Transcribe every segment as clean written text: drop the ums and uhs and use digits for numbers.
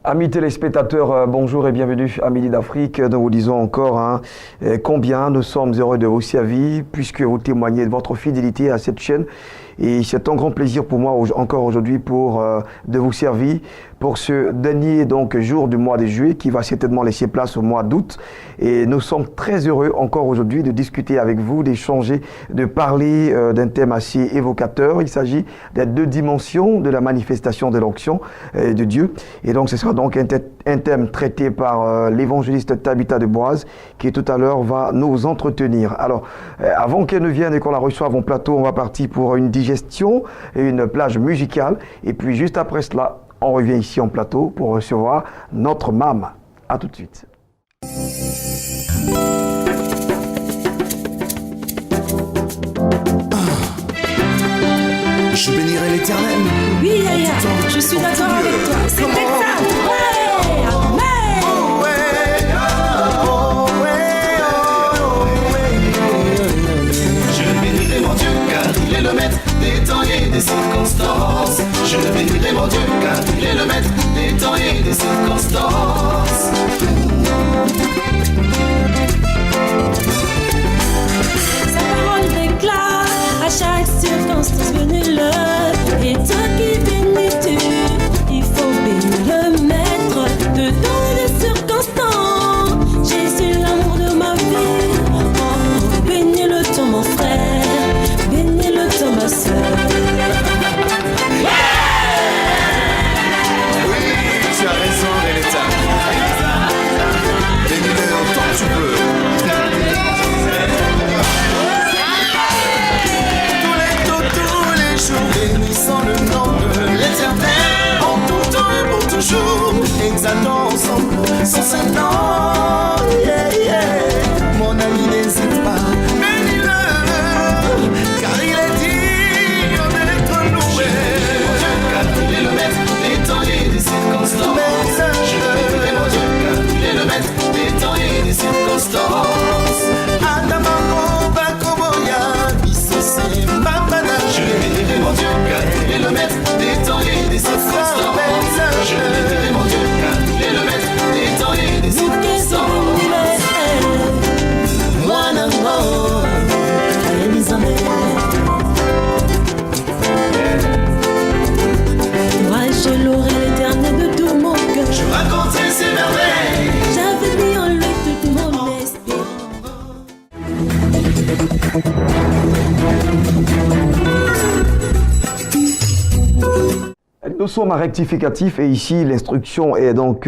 Amis téléspectateurs, bonjour et bienvenue à Midi d'Afrique. Nous vous disons encore combien nous sommes heureux de vous servir puisque vous témoignez de votre fidélité à cette chaîne. Et c'est un grand plaisir pour moi encore aujourd'hui de vous servir pour ce dernier jour du mois de juillet qui va certainement laisser place au mois d'août. Et nous sommes très heureux encore aujourd'hui de discuter avec vous, d'échanger, de parler d'un thème assez évocateur. Il s'agit des deux dimensions de la manifestation de l'onction de Dieu. Et donc ce sera donc un thème traité par l'évangéliste Tabitha de Boise qui tout à l'heure va nous entretenir. Alors avant qu'elle ne vienne et qu'on la reçoive en plateau, on va partir pour une digestion et une plage musicale. Et puis juste après cela, on revient ici en plateau pour recevoir notre Mame. À tout de suite. Je bénirai l'Éternel. Oui, Yaya, je suis d'accord avec toi. C'est ça. Ouais, amen. Oh, ouais, oh, ouais, oh, ouais. Je bénirai mon Dieu car il est le maître des temps et des circonstances. Je bénirai mon Dieu car il est le maître des temps et des circonstances. Sa parole déclare à chaque circonstance bénis-le. Et toi qui bénis-tu, il faut bénir le maître de toutes les circonstances. Jésus, l'amour de ma vie. Oh, bénis-le toi mon frère, bénis-le toi ma soeur. Tu as raison, Renetta. Bénis-le autant que tu peux. Tous les jours, bénissons le nom de l'Éternel. En tout temps et pour toujours, exaltons ensemble son Saint-Nom. Yeah, yeah. Mon ami, n'hésite pas, bénis-le, car il est digne d'être loué. Car il est le maître des temps et des circonstances. Je bénirai mon Dieu car il est le maître des temps et des circonstances. Adamamo Bakoboya, Bissosé Mbambana. Je bénirai mon Dieu car il est le maître des temps et des circonstances. Je bénirai mon Dieu car il est le maître des temps et des circonstances. Mon amour, mes amis. Moi je louerai l'Éternel de tout mon cœur. Je raconterai ses merveilles. J'avais mis en lui toute mon esprit. Nous sommes à rectificatif et ici l'instruction est donc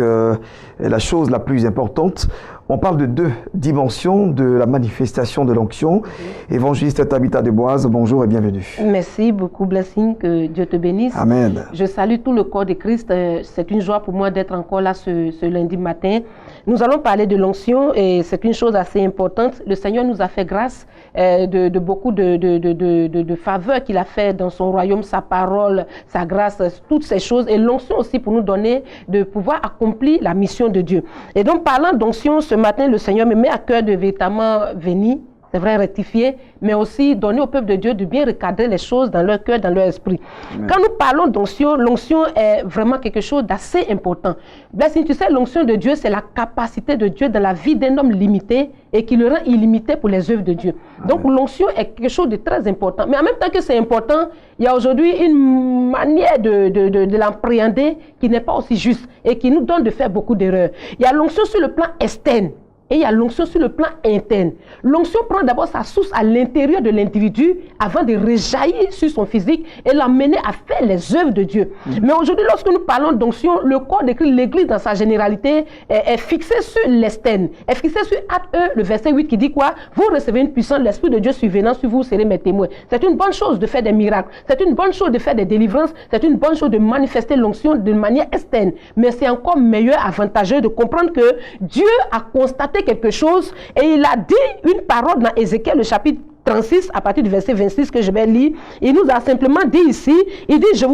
la chose la plus importante. On parle de deux dimensions de la manifestation de l'onction. Évangéliste Tabitha de Boise, bonjour et bienvenue. Merci beaucoup, Blessing, que Dieu te bénisse. Amen. Je salue tout le corps de Christ. C'est une joie pour moi d'être encore là ce lundi matin. Nous allons parler de l'onction et c'est une chose assez importante. Le Seigneur nous a fait grâce de beaucoup de faveurs qu'il a fait dans son royaume, sa parole, sa grâce, toutes ces choses. Et l'onction aussi pour nous donner de pouvoir accomplir la mission de Dieu. Et donc, parlant d'onction, ce matin, le Seigneur me met à cœur de véritablement venir, c'est vrai, rectifier, mais aussi donner au peuple de Dieu de bien recadrer les choses dans leur cœur, dans leur esprit. Amen. Quand nous parlons d'onction, l'onction est vraiment quelque chose d'assez important. Blessing, tu sais, l'onction de Dieu, c'est la capacité de Dieu dans la vie d'un homme limité et qui le rend illimité pour les œuvres de Dieu. Amen. Donc l'onction est quelque chose de très important. Mais en même temps que c'est important, il y a aujourd'hui une manière de l'appréhender qui n'est pas aussi juste et qui nous donne de faire beaucoup d'erreurs. Il y a l'onction sur le plan externe. Et il y a l'onction sur le plan interne. L'onction prend d'abord sa source à l'intérieur de l'individu avant de rejaillir sur son physique et l'amener à faire les œuvres de Dieu. Mais aujourd'hui, lorsque nous parlons d'onction, le corps de Christ, l'Église dans sa généralité, est fixé sur l'externe. Est fixé sur Acte 1, le verset 8 qui dit quoi? Vous recevez une puissance, l'Esprit de Dieu survenant sur vous, vous serez mes témoins. C'est une bonne chose de faire des miracles. C'est une bonne chose de faire des délivrances. C'est une bonne chose de manifester l'onction de manière externe. Mais c'est encore meilleur, avantageux de comprendre que Dieu a constaté quelque chose et il a dit une parole dans Ézéchiel, le chapitre 36, à partir du verset 26 que je vais lire, il nous a simplement dit ici, il dit, je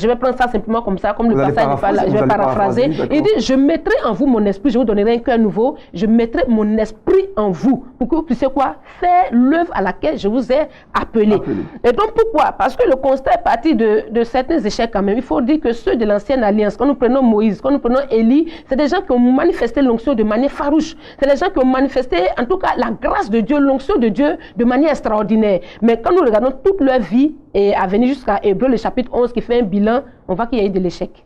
vais prendre ça simplement comme ça, comme le passage n'est pas là, je vais paraphraser. Il dit, je mettrai en vous mon esprit, je vous donnerai un cœur nouveau, je mettrai mon esprit en vous, pour que vous puissiez quoi? Faire l'œuvre à laquelle je vous ai appelé. Et donc pourquoi? Parce que le constat est parti de certains échecs quand même. Il faut dire que ceux de l'ancienne alliance, quand nous prenons Moïse, quand nous prenons Élie, c'est des gens qui ont manifesté l'onction de manière farouche. C'est des gens qui ont manifesté, en tout cas, la grâce de Dieu, l'onction de Dieu de manière extraordinaire. Mais quand nous regardons toute leur vie, et à venir jusqu'à Hébreux, le chapitre 11, qui fait un bilan, on voit qu'il y a eu de l'échec.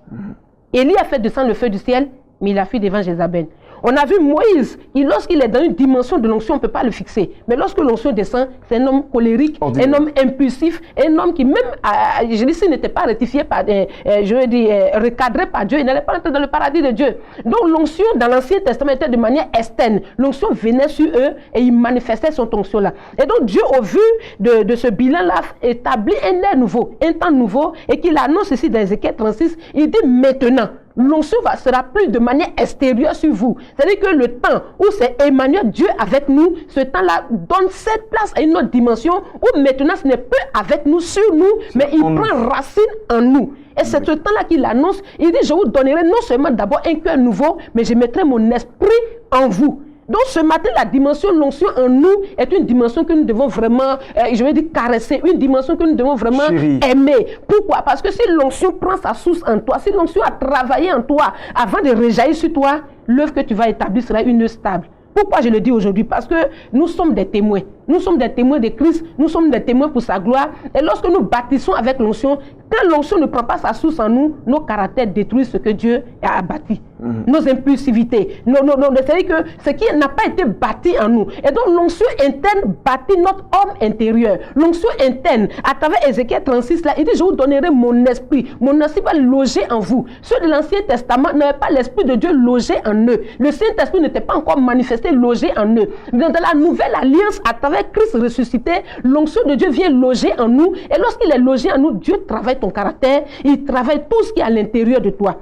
Élie a fait descendre le feu du ciel, mais il a fui devant Jézabel. On a vu Moïse, lorsqu'il est dans une dimension de l'onction, on ne peut pas le fixer. Mais lorsque l'onction descend, c'est un homme colérique, un homme impulsif, un homme qui même, je dis, s'il n'était pas rectifié par, recadré par Dieu, il n'allait pas entrer dans le paradis de Dieu. Donc l'onction dans l'Ancien Testament était de manière externe. L'onction venait sur eux et il manifestait son onction-là. Et donc Dieu, au vu de ce bilan-là, établit un air nouveau, un temps nouveau, et qu'il annonce ici dans Ézéchiel 36, il dit maintenant, l'onction sera plus de manière extérieure sur vous. C'est-à-dire que le temps où c'est Emmanuel, Dieu avec nous, ce temps-là donne cette place à une autre dimension où maintenant ce n'est plus avec nous, sur nous, mais il prend racine en nous. Et c'est ce temps-là qu'il annonce. Il dit, je vous donnerai non seulement d'abord un cœur nouveau, mais je mettrai mon esprit en vous. Donc ce matin, la dimension de l'onction en nous est une dimension que nous devons vraiment, caresser, une dimension que nous devons vraiment aimer. Pourquoi? Parce que si l'onction prend sa source en toi, si l'onction a travaillé en toi avant de rejaillir sur toi, l'œuvre que tu vas établir sera une œuvre stable. Pourquoi je le dis aujourd'hui? Parce que nous sommes des témoins. Nous sommes des témoins de Christ, nous sommes des témoins pour sa gloire. Et lorsque nous bâtissons avec l'onction, quand l'onction ne prend pas sa source en nous, nos caractères détruisent ce que Dieu a bâti. Nos impulsivités, c'est-à-dire que ce qui n'a pas été bâti en nous. Et donc l'onction interne bâtit notre homme intérieur. L'onction interne, à travers Ézéchiel 36, là, il dit, je vous donnerai mon esprit. Mon esprit va loger en vous. Ceux de l'Ancien Testament n'avaient pas l'esprit de Dieu logé en eux. Le Saint-Esprit n'était pas encore manifesté, logé en eux. Dans la nouvelle alliance, à travers Christ ressuscité, l'onction de Dieu vient loger en nous. Et lorsqu'il est logé en nous, Dieu travaille ton caractère, il travaille tout ce qui est à l'intérieur de toi.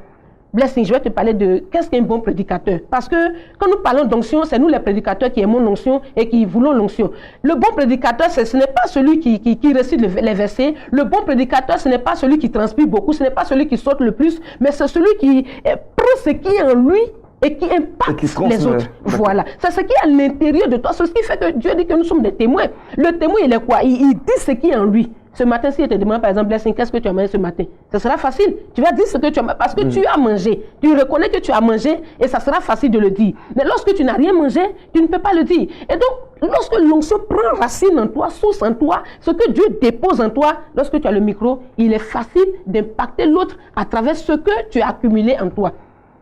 Blessing, je vais te parler de qu'est-ce qu'un bon prédicateur. Parce que quand nous parlons d'onction, c'est nous les prédicateurs qui aimons l'onction et qui voulons l'onction. Le bon prédicateur, ce n'est pas celui qui récite les versets. Le bon prédicateur, ce n'est pas celui qui transpire beaucoup, ce n'est pas celui qui saute le plus, mais c'est celui qui prend ce qui est en lui et qui impacte les autres. Voilà. C'est ce qui est à l'intérieur de toi. C'est ce qui fait que Dieu dit que nous sommes des témoins. Le témoin, il est quoi? Il dit ce qui est en lui. Ce matin, si je te demande par exemple, Blessing, qu'est-ce que tu as mangé ce matin? Ça sera facile. Tu vas dire ce que tu as mangé parce que tu as mangé. Tu reconnais que tu as mangé et ça sera facile de le dire. Mais lorsque tu n'as rien mangé, tu ne peux pas le dire. Et donc, lorsque l'onction prend racine en toi, source en toi, ce que Dieu dépose en toi, lorsque tu as le micro, il est facile d'impacter l'autre à travers ce que tu as accumulé en toi.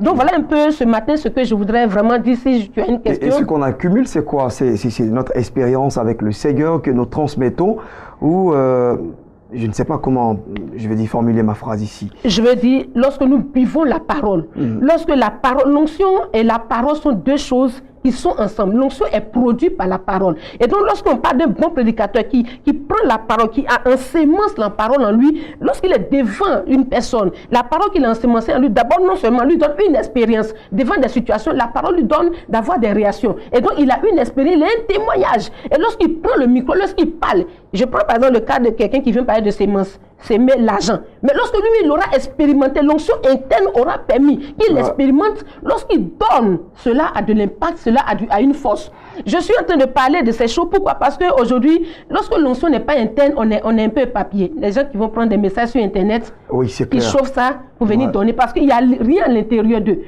Donc voilà un peu ce matin ce que je voudrais vraiment dire si tu as une question. Et ce qu'on accumule, c'est quoi? C'est notre expérience avec le Seigneur que nous transmettons ou je ne sais pas comment je vais dire formuler ma phrase ici. Je veux dire, lorsque nous vivons la parole, lorsque la parole, l'onction et la parole sont deux choses qui sont ensemble. L'onction est produite par la parole. Et donc, lorsqu'on parle d'un bon prédicateur qui prend la parole, qui a ensémence la parole en lui, lorsqu'il est devant une personne, la parole qu'il a ensémencée en lui, d'abord, non seulement lui donne une expérience devant des situations, la parole lui donne d'avoir des réactions. Et donc, il a une expérience, il a un témoignage. Et lorsqu'il prend le micro, lorsqu'il parle, je prends par exemple le cas de quelqu'un qui vient parler de sémence, s'aimer l'argent. Mais lorsque lui, il aura expérimenté, l'onction interne aura permis qu'il expérimente, lorsqu'il donne, cela a de l'impact, cela a une force. Je suis en train de parler de ces choses. Pourquoi? Parce qu'aujourd'hui, lorsque l'onction n'est pas interne, on est un peu papier. Les gens qui vont prendre des messages sur Internet, ils chauffent ça pour venir donner parce qu'il n'y a rien à l'intérieur d'eux.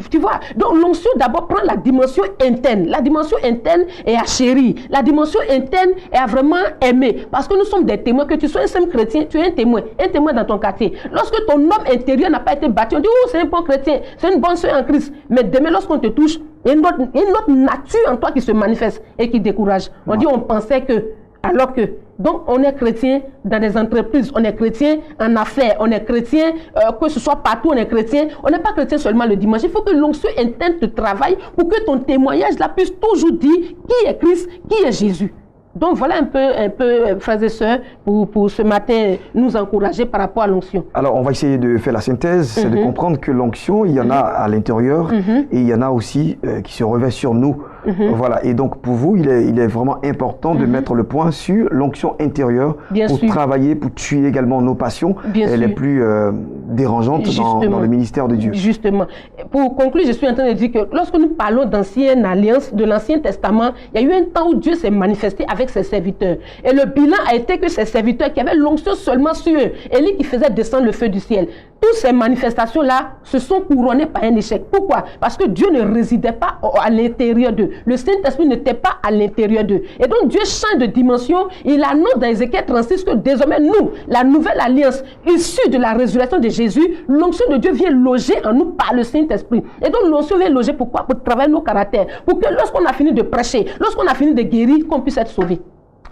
Tu vois? Donc l'onction d'abord prend la dimension interne. La dimension interne est à chérir. La dimension interne est à vraiment aimer. Parce que nous sommes des témoins. Que tu sois un simple chrétien, tu es un témoin dans ton quartier. Lorsque ton homme intérieur n'a pas été bâti, on dit, oh, c'est un bon chrétien, c'est une bonne soeur en Christ. Mais demain, lorsqu'on te touche, il y a une autre nature en toi qui se manifeste et qui décourage. On dit, on pensait que, alors que, donc on est chrétien dans des entreprises, on est chrétien en affaires, on est chrétien, que ce soit partout, on est chrétien. On n'est pas chrétien seulement le dimanche. Il faut que l'onction interne te travaille pour que ton témoignage là puisse toujours dire qui est Christ, qui est Jésus. Donc voilà un peu, frères et sœurs, pour ce matin, nous encourager par rapport à l'onction. Alors, on va essayer de faire la synthèse, c'est de comprendre que l'onction, il y en a à l'intérieur et il y en a aussi qui se revêt sur nous. Voilà. Et donc, pour vous, il est vraiment important de mettre le point sur l'onction intérieure pour travailler, pour tuer également nos passions les plus dérangeantes dans le ministère de Dieu. Justement. Pour conclure, je suis en train de dire que lorsque nous parlons d'ancienne alliance, de l'Ancien Testament, il y a eu un temps où Dieu s'est manifesté avec ses serviteurs. Et le bilan a été que ces serviteurs qui avaient l'onction seulement sur eux, Élie qui faisait descendre le feu du ciel, toutes ces manifestations-là se sont couronnées par un échec. Pourquoi? Parce que Dieu ne résidait pas à l'intérieur d'eux. Le Saint-Esprit n'était pas à l'intérieur d'eux. Et donc Dieu change de dimension. Il annonce dans Ézéchiel 36 que désormais nous, la nouvelle alliance issue de la résurrection de Jésus, l'onction de Dieu vient loger en nous par le Saint-Esprit. Et donc l'onction vient loger pourquoi? Pour travailler nos caractères. Pour que lorsqu'on a fini de prêcher, lorsqu'on a fini de guérir, qu'on puisse être sauvé.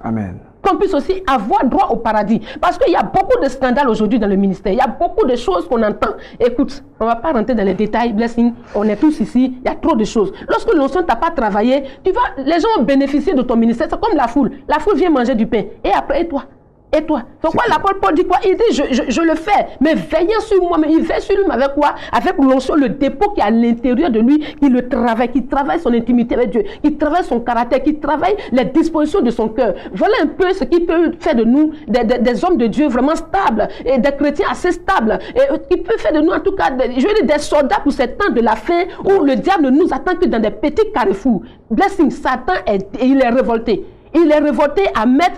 Amen. Qu'on puisse aussi avoir droit au paradis. Parce qu'il y a beaucoup de scandales aujourd'hui dans le ministère. Il y a beaucoup de choses qu'on entend. Écoute, on ne va pas rentrer dans les détails, blessing. On est tous ici, il y a trop de choses. Lorsque l'onction n'a pas travaillé, les gens ont bénéficié de ton ministère. C'est comme la foule. La foule vient manger du pain. Et après, et toi? Et toi? Donc quoi, l'apôtre Paul dit quoi? Il dit, je le fais, mais veillant sur moi, mais il veille sur lui avec quoi? Avec l'onction, le dépôt qui est à l'intérieur de lui, qui le travaille, qui travaille son intimité avec Dieu, qui travaille son caractère, qui travaille les dispositions de son cœur. Voilà un peu ce qui peut faire de nous des hommes de Dieu vraiment stables, et des chrétiens assez stables, et qui peut faire de nous en tout cas, je veux dire, des soldats pour ces temps de la fin où le diable ne nous attend que dans des petits carrefours. Blessing, Satan, il est révolté. Il est révolté à mettre,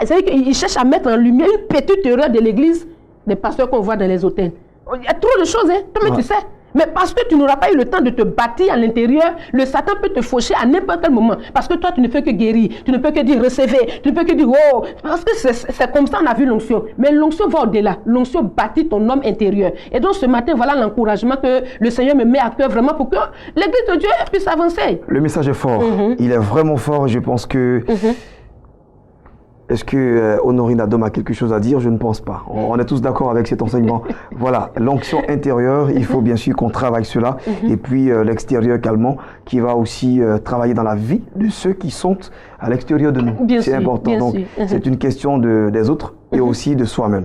c'est-à-dire qu'il cherche à mettre en lumière une petite erreur de l'église des pasteurs qu'on voit dans les hôtels. Il y a trop de choses, hein, toi, tu sais. Mais parce que tu n'auras pas eu le temps de te bâtir à l'intérieur, le Satan peut te faucher à n'importe quel moment. Parce que toi, tu ne peux que guérir, tu ne peux que dire recevez, tu ne peux que dire oh. Parce que c'est comme ça on a vu l'onction. Mais l'onction va au-delà. L'onction bâtit ton homme intérieur. Et donc ce matin, voilà l'encouragement que le Seigneur me met à cœur vraiment pour que l'église de Dieu puisse avancer. Le message est fort. Il est vraiment fort. Je pense que... Est-ce que Honorine Adom a quelque chose à dire? Je ne pense pas. On est tous d'accord avec cet enseignement. Voilà, l'onction intérieure, il faut bien sûr qu'on travaille cela. Et puis l'extérieur également, qui va aussi travailler dans la vie de ceux qui sont à l'extérieur de nous. C'est important. Donc, c'est une question des autres et aussi de soi-même.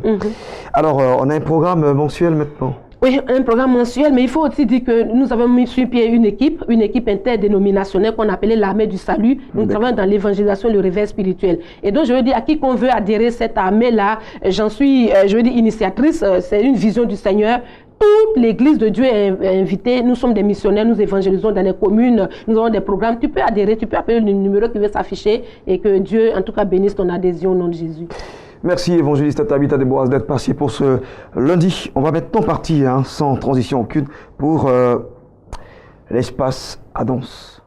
Alors, on a un programme mensuel maintenant. Oui, un programme mensuel, mais il faut aussi dire que nous avons mis sur pied une équipe interdénominationnelle qu'on appelait l'armée du salut. Nous travaillons dans l'évangélisation et le réveil spirituel. Et donc, je veux dire, à quiconque veut adhérer cette armée-là, j'en suis, je veux dire, initiatrice. C'est une vision du Seigneur. Toute l'église de Dieu est invitée. Nous sommes des missionnaires, nous évangélisons dans les communes, nous avons des programmes. Tu peux adhérer, tu peux appeler le numéro qui veut s'afficher et que Dieu, en tout cas, bénisse ton adhésion au nom de Jésus. Merci, évangéliste Tabitha Desboises, d'être passé pour ce lundi. On va maintenant partir, sans transition aucune, pour l'espace Annonce.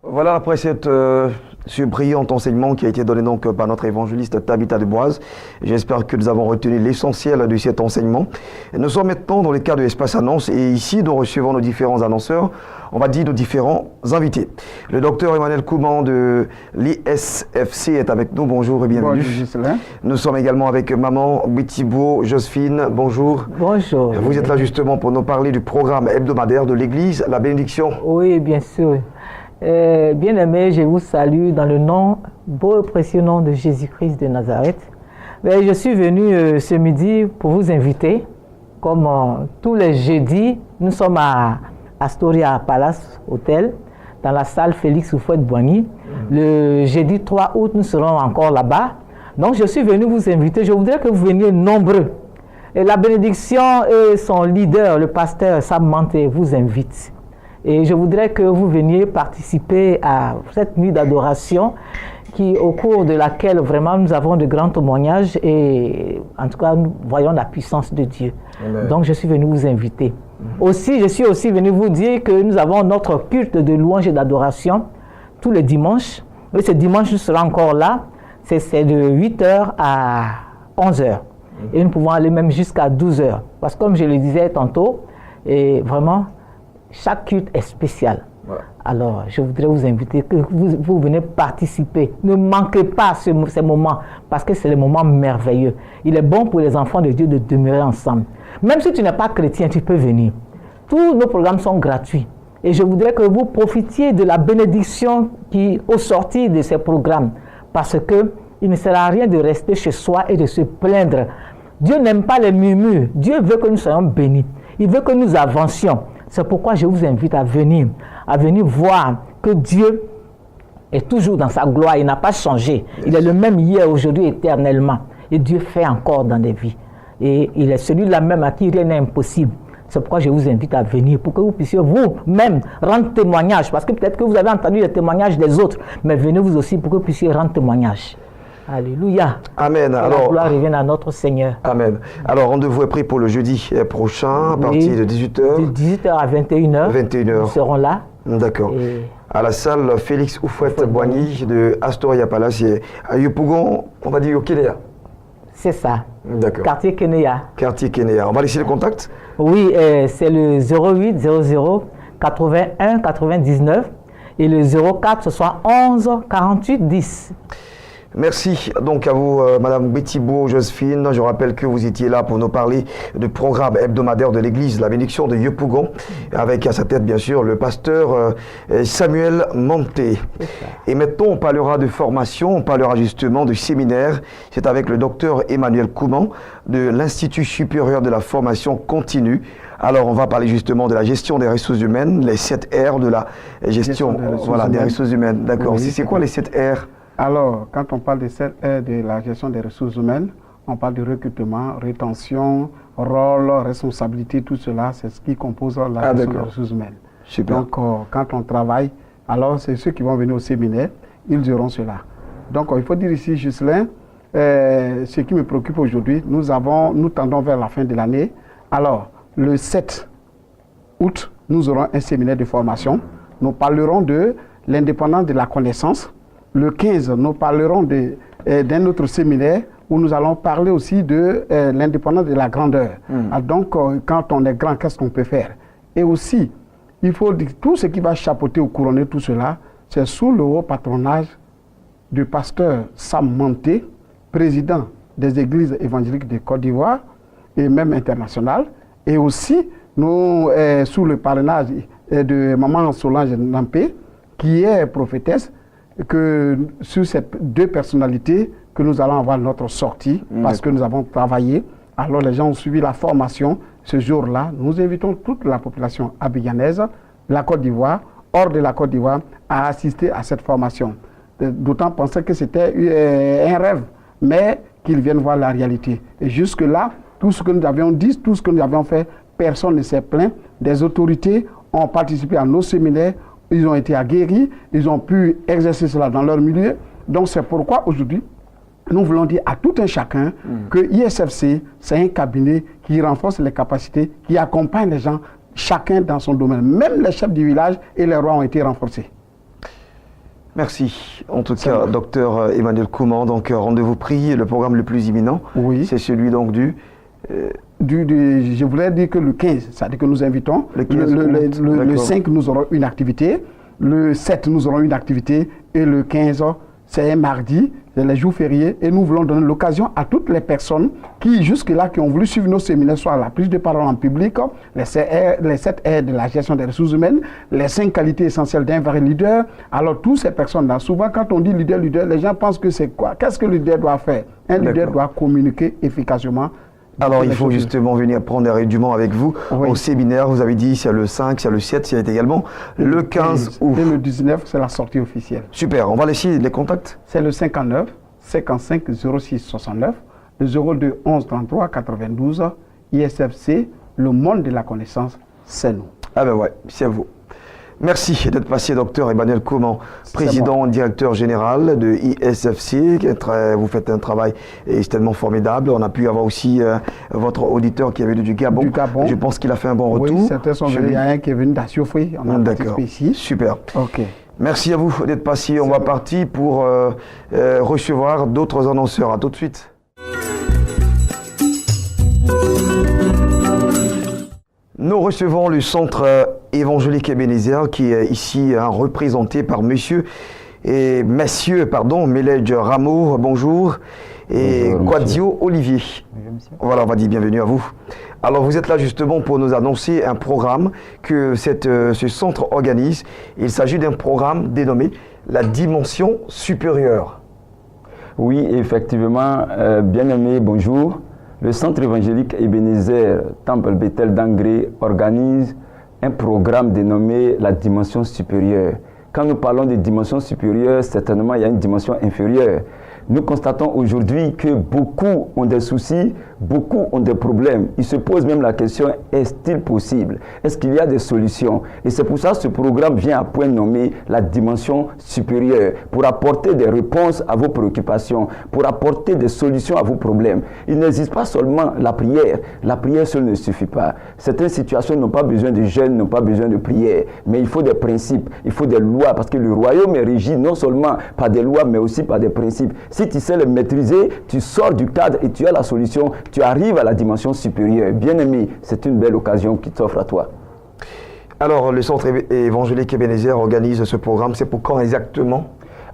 Voilà, après ce brillant enseignement qui a été donné donc par notre évangéliste Tabitha Desboises. J'espère que nous avons retenu l'essentiel de cet enseignement. Et nous sommes maintenant dans le cadre de l'espace Annonce et ici nous recevons nos différents annonceurs, on va dire nos différents invités. Le docteur Emmanuel Kouman de l'ISFC est avec nous. Bonjour et bienvenue. Bonjour. Nous sommes également avec maman Bitibo Josephine. Bonjour. Bonjour. Vous êtes là justement pour nous parler du programme hebdomadaire de l'Église, la bénédiction. Oui, bien sûr. Bien-aimés, je vous salue dans le nom, beau et précieux nom de Jésus-Christ de Nazareth. Je suis venu ce midi pour vous inviter, comme tous les jeudis, nous sommes à Astoria Palace Hotel, dans la salle Félix Houphouët-Boigny. Le jeudi 3 août, nous serons encore là-bas. Donc je suis venu vous inviter, je voudrais que vous veniez nombreux. Et la bénédiction et son leader, le pasteur Sam Manté, vous invite. Et je voudrais que vous veniez participer à cette nuit d'adoration au cours de laquelle vraiment nous avons de grands témoignages et en tout cas nous voyons la puissance de Dieu. Amen. Donc je suis venu vous inviter. Aussi, je suis aussi venu vous dire que nous avons notre culte de louange et d'adoration tous les dimanches. Et ce dimanche, nous serons encore là. C'est de 8h à 11h. Et nous pouvons aller même jusqu'à 12h. Parce que comme je le disais tantôt, et vraiment, chaque culte est spécial. Voilà. Alors, je voudrais vous inviter que vous venez participer. Ne manquez pas ces moments, parce que c'est le moment merveilleux. Il est bon pour les enfants de Dieu de demeurer ensemble. Même si tu n'es pas chrétien, tu peux venir. Tous nos programmes sont gratuits. Et je voudrais que vous profitiez de la bénédiction qui au sortir de ces programmes. Parce qu'il ne sert à rien de rester chez soi et de se plaindre. Dieu n'aime pas les murmures. Dieu veut que nous soyons bénis. Il veut que nous avancions. C'est pourquoi je vous invite à venir voir que Dieu est toujours dans sa gloire. Il n'a pas changé. Il est le même hier, aujourd'hui, éternellement. Et Dieu fait encore dans des vies. Et il est celui-là même à qui rien n'est impossible. C'est pourquoi je vous invite à venir pour que vous puissiez vous-même rendre témoignage. Parce que peut-être que vous avez entendu les témoignages des autres, mais venez vous aussi pour que vous puissiez rendre témoignage. Alléluia. Amen. Alors, la gloire revienne à notre Seigneur. Amen. Alors, rendez-vous est pris pour le jeudi prochain, à partir de 18h. De 18h à 21h. 21h. Nous serons là. D'accord. À la salle Félix Oufouette-Boigny de Astoria Palace à Yopougon, on va dire au Kenya. C'est ça. D'accord. Quartier Kenya. Quartier Kenya. On va laisser le contact? Oui, c'est le 08 00 81 99 et le 04 71 48 10. Merci donc à vous, Madame Betty-Beau, Josephine. Je rappelle que vous étiez là pour nous parler du programme hebdomadaire de l'Église, la bénédiction de Yopougon, avec à sa tête, bien sûr, le pasteur Samuel Manté. Et maintenant, on parlera de formation, on parlera justement de séminaire. C'est avec le docteur Emmanuel Kouman de l'Institut supérieur de la formation continue. Alors, on va parler justement de la gestion des ressources humaines, les 7 R de la gestion des ressources humaines. D'accord. Oui, c'est quoi les 7 R? Alors, quand on parle de cette ère de la gestion des ressources humaines, on parle de recrutement, rétention, rôle, responsabilité, tout cela, c'est ce qui compose la gestion des ressources humaines. Super. Donc, quand on travaille, alors c'est ceux qui vont venir au séminaire, ils auront cela. Donc, il faut dire ici, Ghislain, ce qui me préoccupe aujourd'hui, nous tendons vers la fin de l'année. Alors, le 7 août, nous aurons un séminaire de formation. Nous parlerons de l'indépendance de la connaissance. Le 15, nous parlerons d'un autre séminaire où nous allons parler aussi de l'indépendance de la grandeur. Donc, quand on est grand, qu'est-ce qu'on peut faire? Et aussi, il faut dire tout ce qui va chapeauter ou couronner tout cela, c'est sous le haut patronage du pasteur Sam Manté, président des églises évangéliques de Côte d'Ivoire et même internationales. Et aussi, nous, sous le parrainage de Maman Solange Nampé, qui est prophétesse, que sur ces 2 personnalités que nous allons avoir notre sortie, parce que nous avons travaillé. Alors les gens ont suivi la formation. Ce jour-là, nous invitons toute la population abidjanaise, la Côte d'Ivoire, hors de la Côte d'Ivoire, à assister à cette formation. D'autant penser que c'était un rêve, mais qu'ils viennent voir la réalité. Et jusque-là, tout ce que nous avions dit, tout ce que nous avions fait, personne ne s'est plaint. Des autorités ont participé à nos séminaires. Ils ont été aguerris, ils ont pu exercer cela dans leur milieu. Donc c'est pourquoi aujourd'hui, nous voulons dire à tout un chacun que ISFC, c'est un cabinet qui renforce les capacités, qui accompagne les gens, chacun dans son domaine. Même les chefs du village et les rois ont été renforcés. Merci. En tout cas, docteur Emmanuel Kouman, donc rendez-vous pris, le programme le plus imminent, c'est celui donc je voulais dire que le 15, c'est-à-dire que nous invitons. Le 5, nous aurons une activité. Le 7, nous aurons une activité. Et le 15, c'est un mardi, c'est les jours fériés. Et nous voulons donner l'occasion à toutes les personnes qui, jusque-là, qui ont voulu suivre nos séminaires, soit la prise de parole en public, les 7 R de la gestion des ressources humaines, les 5 qualités essentielles d'un vrai leader. Alors, toutes ces personnes-là, souvent, quand on dit leader, les gens pensent que c'est quoi? Qu'est-ce que le leader doit faire? Un leader doit communiquer efficacement. Alors, il faut justement venir prendre des rudiments avec vous au séminaire. Vous avez dit, c'est le 5, c'est le 7, c'est également le 15 août. Et le 19, c'est la sortie officielle. Super. On va laisser les contacts. C'est le 59 55 06 69, le 02 11 33 92, ISFC, le monde de la connaissance, c'est nous. Ah ben ouais, c'est vous. Merci d'être passé, docteur Emmanuel Kouman, président, directeur général de ISFC. Vous faites un travail extrêmement formidable. On a pu avoir aussi votre auditeur qui est venu du Gabon. Je pense qu'il a fait un bon retour. Oui, certains sont venus. Il y a un qui est venu d'Assiofri. On a participé ici. Super. Ok. Merci à vous d'être passé. On va partir pour recevoir d'autres annonceurs. À tout de suite. Nous recevons le centre évangélique Ebenezer qui est ici représenté par messieurs Melej Rameau, bonjour, et Quadio Olivier. Bonjour, voilà, on va dire bienvenue à vous. Alors vous êtes là justement pour nous annoncer un programme que ce centre organise. Il s'agit d'un programme dénommé la dimension supérieure. Oui, effectivement, bien-aimé, bonjour. Le centre évangélique Ebenezer Temple Bethel d'Angré organise un programme dénommé la dimension supérieure. Quand nous parlons de dimension supérieure, certainement il y a une dimension inférieure. Nous constatons aujourd'hui que beaucoup ont des soucis, beaucoup ont des problèmes. Ils se posent même la question, est-il possible? Est-ce qu'il y a des solutions? Et c'est pour ça que ce programme vient à point nommé la dimension supérieure, pour apporter des réponses à vos préoccupations, pour apporter des solutions à vos problèmes. Il n'existe pas seulement la prière seule ne suffit pas. Certaines situations n'ont pas besoin de jeûne, n'ont pas besoin de prière, mais il faut des principes, il faut des lois, parce que le royaume est régi non seulement par des lois, mais aussi par des principes. Si tu sais les maîtriser, tu sors du cadre et tu as la solution, tu arrives à la dimension supérieure. Bien-aimé, c'est une belle occasion qui t'offre à toi. Alors, le centre évangélique Ebenezer organise ce programme, c'est pour quand exactement?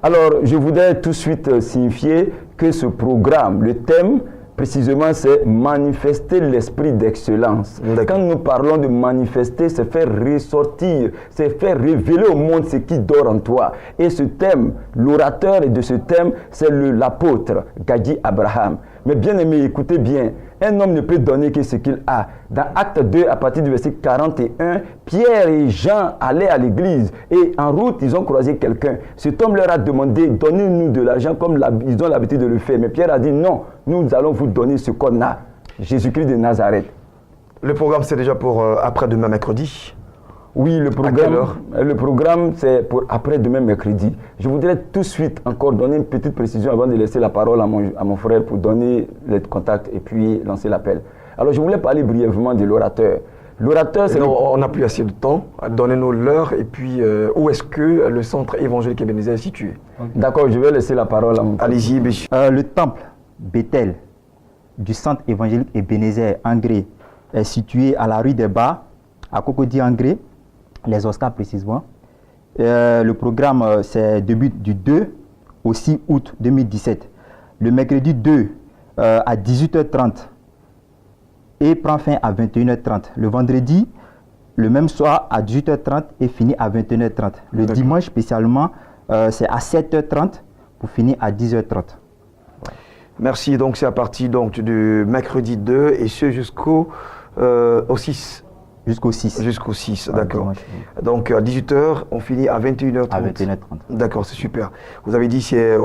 Alors, je voudrais tout de suite signifier que ce programme, le thème, précisément, c'est manifester l'esprit d'excellence. Quand nous parlons de manifester, c'est faire ressortir, c'est faire révéler au monde ce qui dort en toi. Et ce thème, l'orateur de ce thème, c'est l'apôtre Gadi Abraham. Mais bien aimé, écoutez bien, un homme ne peut donner que ce qu'il a. Dans Acte 2, à partir du verset 41, Pierre et Jean allaient à l'église et en route, ils ont croisé quelqu'un. Cet homme leur a demandé, donnez-nous de l'argent comme ils ont l'habitude de le faire. Mais Pierre a dit, non, nous allons vous donner ce qu'on a, Jésus-Christ de Nazareth. Le programme, c'est déjà pour après-demain mercredi? Oui, le programme c'est pour après-demain mercredi. Je voudrais tout de suite encore donner une petite précision avant de laisser la parole à mon frère pour donner les contacts et puis lancer l'appel. Alors, je voulais parler brièvement de l'orateur. L'orateur, c'est... On n'a plus assez de temps. Donnez-nous l'heure et puis où est-ce que le centre évangélique Ebenezer est situé? D'accord, je vais laisser la parole à mon frère. Allez-y, monsieur. Le temple Bethel du centre évangélique Ebenezer Angré est situé à la rue des Bas, à Cocody Angré, les Oscars précisément. Le programme, c'est débute du 2 au 6 août 2017. Le mercredi 2 à 18h30 et prend fin à 21h30. Le vendredi, le même soir à 18h30 et finit à 21h30. Le dimanche spécialement, c'est à 7h30 pour finir à 10h30. Merci. Donc c'est à partir du mercredi 2 et ce jusqu'au 6. Jusqu'au 6. Jusqu'au 6, d'accord. Donc à 18h, on finit à 21h30. À 21h30. D'accord, c'est super. Vous avez dit c'est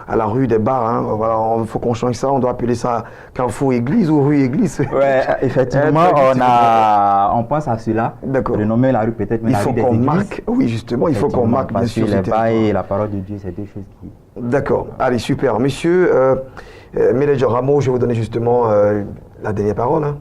à la rue des Bars. Hein. Voilà, il faut qu'on change ça. On doit appeler ça Carrefour Église ou rue Église. Oui, effectivement, on pense à cela. D'accord. Renommer la rue peut-être. Il faut qu'on marque. Oui, justement, il faut qu'on marque bien sûr. Les bars et la parole de Dieu, c'est deux choses qui. D'accord. Allez, super. Monsieur Mélège Rameau, je vais vous donner justement la dernière parole. Hein.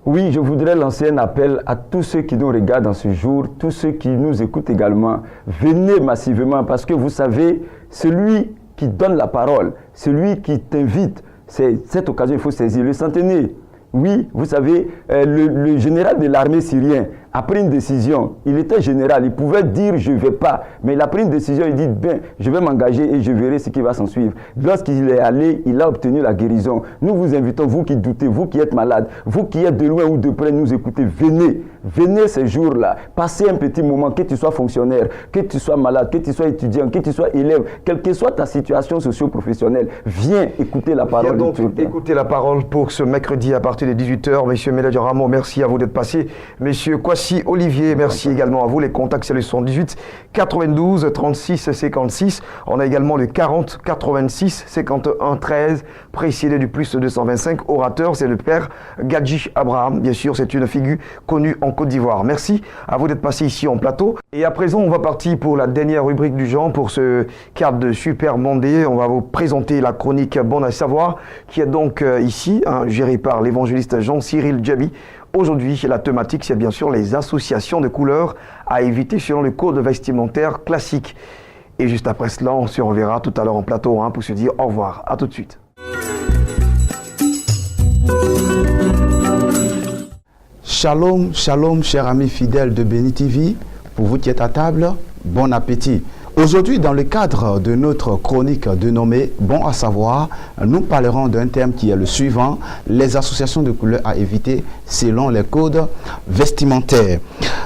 Oui, je voudrais lancer un appel à tous ceux qui nous regardent en ce jour, tous ceux qui nous écoutent également. Venez massivement parce que vous savez, celui qui donne la parole, celui qui t'invite, c'est cette occasion, il faut saisir. Le centenaire, oui, vous savez, le général de l'armée syrienne a pris une décision. Il était général, il pouvait dire je ne vais pas, mais il a pris une décision, il dit bien, je vais m'engager et je verrai ce qui va s'en suivre. Lorsqu'il est allé, il a obtenu la guérison. Nous vous invitons, vous qui doutez, vous qui êtes malade, vous qui êtes de loin ou de près, nous écoutez, venez ces jours-là, passez un petit moment, que tu sois fonctionnaire, que tu sois malade, que tu sois étudiant, que tu sois élève, quelle que soit ta situation socio-professionnelle, viens écouter la parole de Dieu. Écoutez la parole pour ce mercredi à partir de 18h. Monsieur Mélège Rameau, merci à vous d'être passé. Monsieur Kwasi Olivier, merci également à vous. Les contacts, c'est le 78 92 36 56. On a également le 40 86 51 13, précédé du plus 225. Orateur, c'est le père Gadi Abraham. Bien sûr, c'est une figure connue en Côte d'Ivoire. Merci à vous d'être passé ici en plateau. Et à présent, on va partir pour la dernière rubrique du genre, pour ce cadre de Super Monday. On va vous présenter la chronique Bon à savoir, qui est donc ici, gérée par l'évangéliste Jean-Cyril Djabi. Aujourd'hui, la thématique, c'est bien sûr les associations de couleurs à éviter selon le code vestimentaire classique. Et juste après cela, on se reverra tout à l'heure en plateau pour se dire au revoir. À tout de suite. Shalom, shalom, chers amis fidèles de Béni TV. Pour vous qui êtes à table, bon appétit. Aujourd'hui, dans le cadre de notre chronique dénommée Bon à savoir, nous parlerons d'un thème qui est le suivant, les associations de couleurs à éviter selon les codes vestimentaires.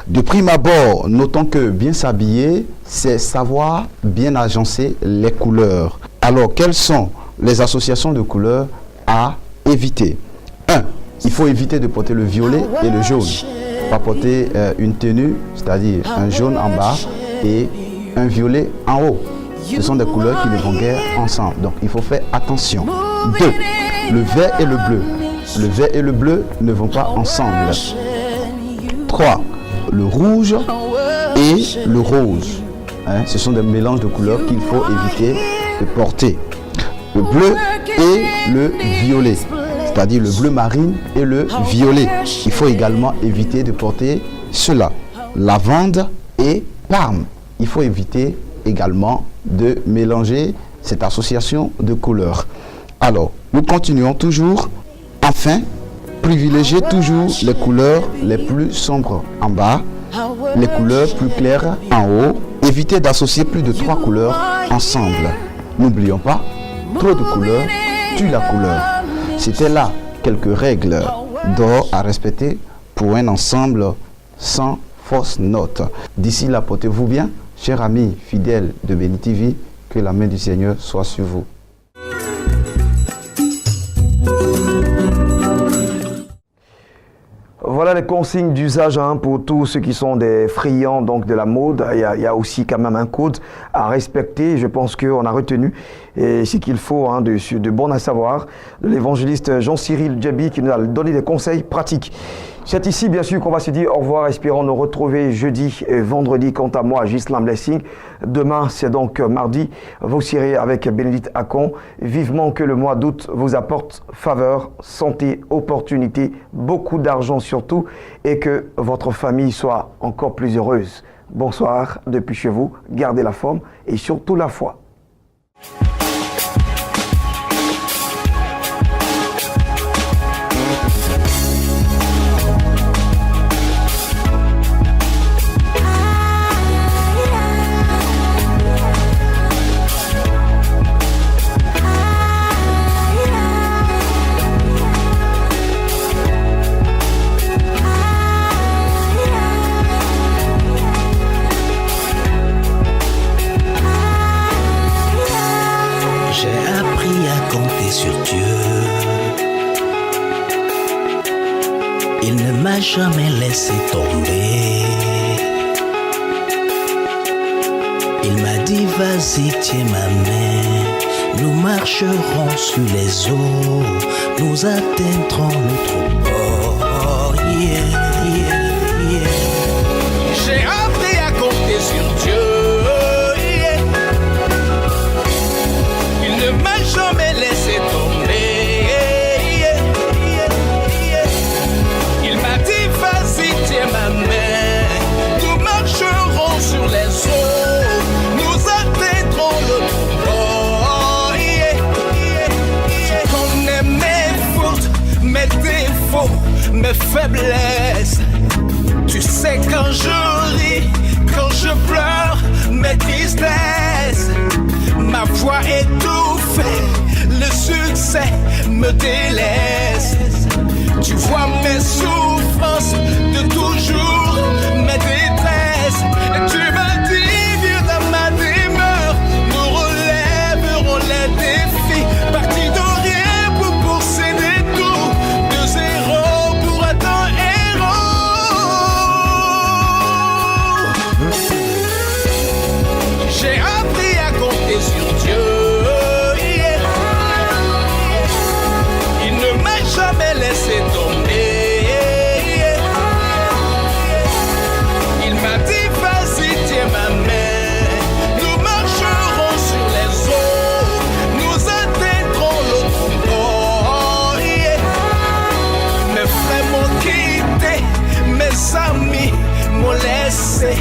De prime abord, notons que bien s'habiller, c'est savoir bien agencer les couleurs. Alors, quelles sont les associations de couleurs à éviter? 1. Il faut éviter de porter le violet et le jaune. Pas porter une tenue, c'est-à-dire un jaune en bas et un violet en haut. Ce sont des couleurs qui ne vont guère ensemble. Donc, il faut faire attention. 2. Le vert et le bleu. Le vert et le bleu ne vont pas ensemble. 3. Le rouge et le rose. Ce sont des mélanges de couleurs qu'il faut éviter de porter. Le bleu et le violet, c'est-à-dire le bleu marine et le violet. Il faut également éviter de porter cela. Lavande et parme. Il faut éviter également de mélanger cette association de couleurs. Alors, nous continuons toujours. Enfin, privilégiez toujours les couleurs les plus sombres en bas, les couleurs plus claires en haut. Évitez d'associer plus de 3 couleurs ensemble. N'oublions pas, trop de couleurs tue la couleur. C'était là quelques règles d'or à respecter pour un ensemble sans fausse note. D'ici là, portez-vous bien, chers amis fidèles de Béni TV, que la main du Seigneur soit sur vous. Voilà les consignes d'usage pour tous ceux qui sont des friands donc de la mode. Il y a aussi quand même un code à respecter. Je pense qu'on a retenu ce qu'il faut de bon à savoir de l'évangéliste Jean-Cyril Djabi qui nous a donné des conseils pratiques. C'est ici bien sûr qu'on va se dire au revoir, espérons nous retrouver jeudi et vendredi. Quant à moi, Gislam Blessing. Demain, c'est donc mardi. Vous serez avec Bénédicte Akon. Vivement que le mois d'août vous apporte faveur, santé, opportunité, beaucoup d'argent surtout, et que votre famille soit encore plus heureuse. Bonsoir depuis chez vous. Gardez la forme et surtout la foi. Jamais laissé tomber. Il m'a dit vas-y tiens ma main, nous marcherons sur les eaux, nous atteindrons notre bord. Yeah, yeah, yeah. J'ai appris à compter sur Dieu. Yeah. Il ne m'a jamais laissé tomber. Ma main, nous marcherons sur les eaux, nous atteindrons le bord. Yeah, yeah, yeah. Tu connais mes fautes, mes défauts, mes faiblesses. Tu sais quand je ris, quand je pleure, mes tristesses. Ma voix étouffée, le succès me délaisse. Tu vois mes souffrances de toujours, mes détresses. Et tu m'as dit, viens dans ma demeure, nous relèverons les défis. Parti de rien pour posséder tout, de zéro pour être un héros. J'ai appris à compter sur Dieu. Jamais laissé tomber. Il m'a dit vas-y tiens ma main, nous marcherons sur les eaux, nous atteindrons l'autre bord. Mes frères m'ont quitté, mes amis m'ont laissé.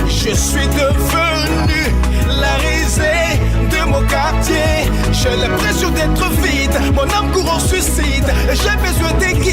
Je suis devenu la risée de mon quartier. J'ai l'impression d'être vide, mon âme court au suicide. J'ai besoin d'équipe.